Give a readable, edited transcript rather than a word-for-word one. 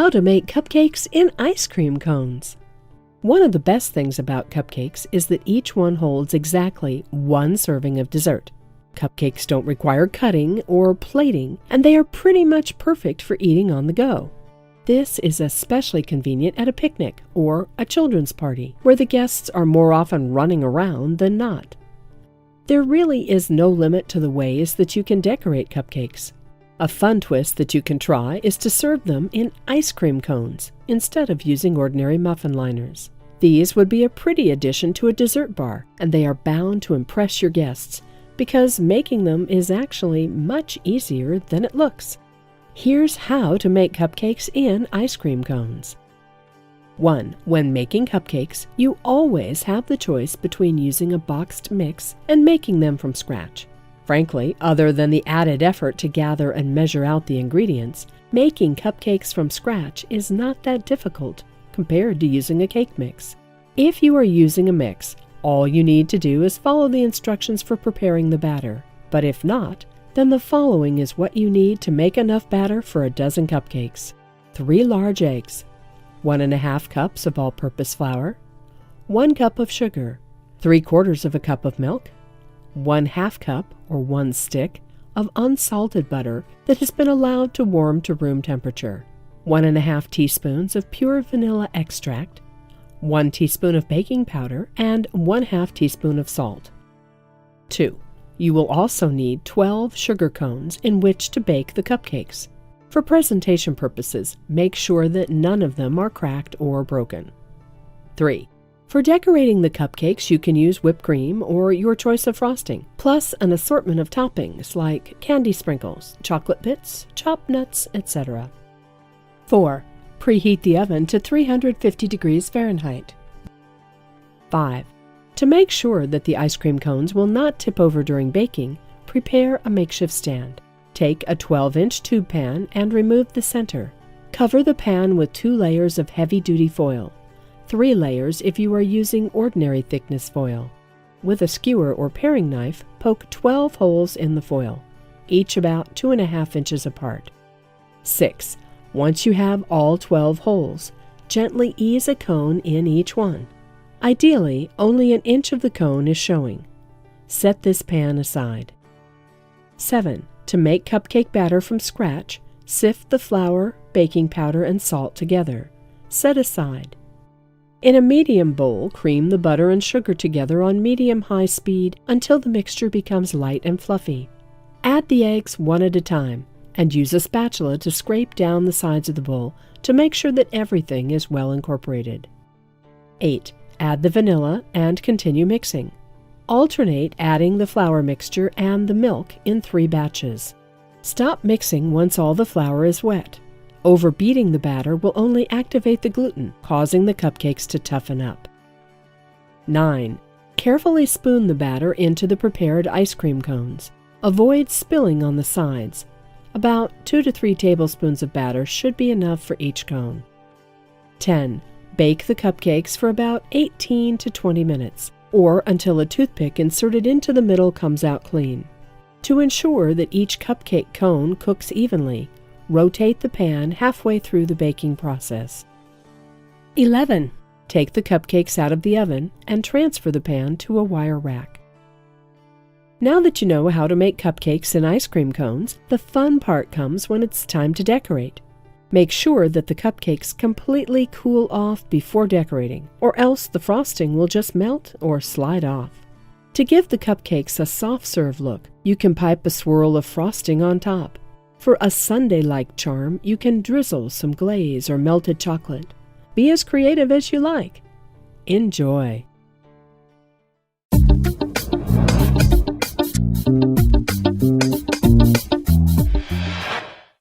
How to make cupcakes in ice cream cones. One of the best things about cupcakes is that each one holds exactly one serving of dessert. Cupcakes don't require cutting or plating, and they are pretty much perfect for eating on the go. This is especially convenient at a picnic or a children's party, where the guests are more often running around than not. There really is no limit to the ways that you can decorate cupcakes. A fun twist that you can try is to serve them in ice cream cones instead of using ordinary muffin liners. These would be a pretty addition to a dessert bar, and they are bound to impress your guests because making them is actually much easier than it looks. Here's how to make cupcakes in ice cream cones. 1. When making cupcakes, you always have the choice between using a boxed mix and making them from scratch. Frankly, other than the added effort to gather and measure out the ingredients, making cupcakes from scratch is not that difficult compared to using a cake mix. If you are using a mix, all you need to do is follow the instructions for preparing the batter. But if not, then the following is what you need to make enough batter for a dozen cupcakes. 3 large eggs, 1½ cups of all-purpose flour, 1 cup of sugar, 3/4 cup of milk, 1/2 cup or 1 stick of unsalted butter that has been allowed to warm to room temperature, 1½ teaspoons of pure vanilla extract, 1 teaspoon of baking powder, and 1/2 teaspoon of salt. 2. You will also need 12 sugar cones in which to bake the cupcakes. For presentation purposes, make sure that none of them are cracked or broken. 3. For decorating the cupcakes, you can use whipped cream or your choice of frosting, plus an assortment of toppings like candy sprinkles, chocolate bits, chopped nuts, etc. 4. Preheat the oven to 350 degrees Fahrenheit. 5. To make sure that the ice cream cones will not tip over during baking, prepare a makeshift stand. Take a 12-inch tube pan and remove the center. Cover the pan with 2 layers of heavy-duty foil. 3 layers if you are using ordinary thickness foil. With a skewer or paring knife, poke 12 holes in the foil, each about 2½ inches apart. 6. Once you have all 12 holes, gently ease a cone in each one. Ideally, only an inch of the cone is showing. Set this pan aside. 7. To make cupcake batter from scratch, sift the flour, baking powder, and salt together. Set aside. In a medium bowl, cream the butter and sugar together on medium-high speed until the mixture becomes light and fluffy. Add the eggs one at a time, and use a spatula to scrape down the sides of the bowl to make sure that everything is well incorporated. 8. Add the vanilla and continue mixing. Alternate adding the flour mixture and the milk in 3 batches. Stop mixing once all the flour is wet. Overbeating the batter will only activate the gluten, causing the cupcakes to toughen up. 9. Carefully spoon the batter into the prepared ice cream cones. Avoid spilling on the sides. About 2 to 3 tablespoons of batter should be enough for each cone. 10. Bake the cupcakes for about 18 to 20 minutes, or until a toothpick inserted into the middle comes out clean. To ensure that each cupcake cone cooks evenly, rotate the pan halfway through the baking process. 11. Take the cupcakes out of the oven and transfer the pan to a wire rack. Now that you know how to make cupcakes in ice cream cones, the fun part comes when it's time to decorate. Make sure that the cupcakes completely cool off before decorating, or else the frosting will just melt or slide off. To give the cupcakes a soft serve look, you can pipe a swirl of frosting on top. For a sundae-like charm, you can drizzle some glaze or melted chocolate. Be as creative as you like. Enjoy!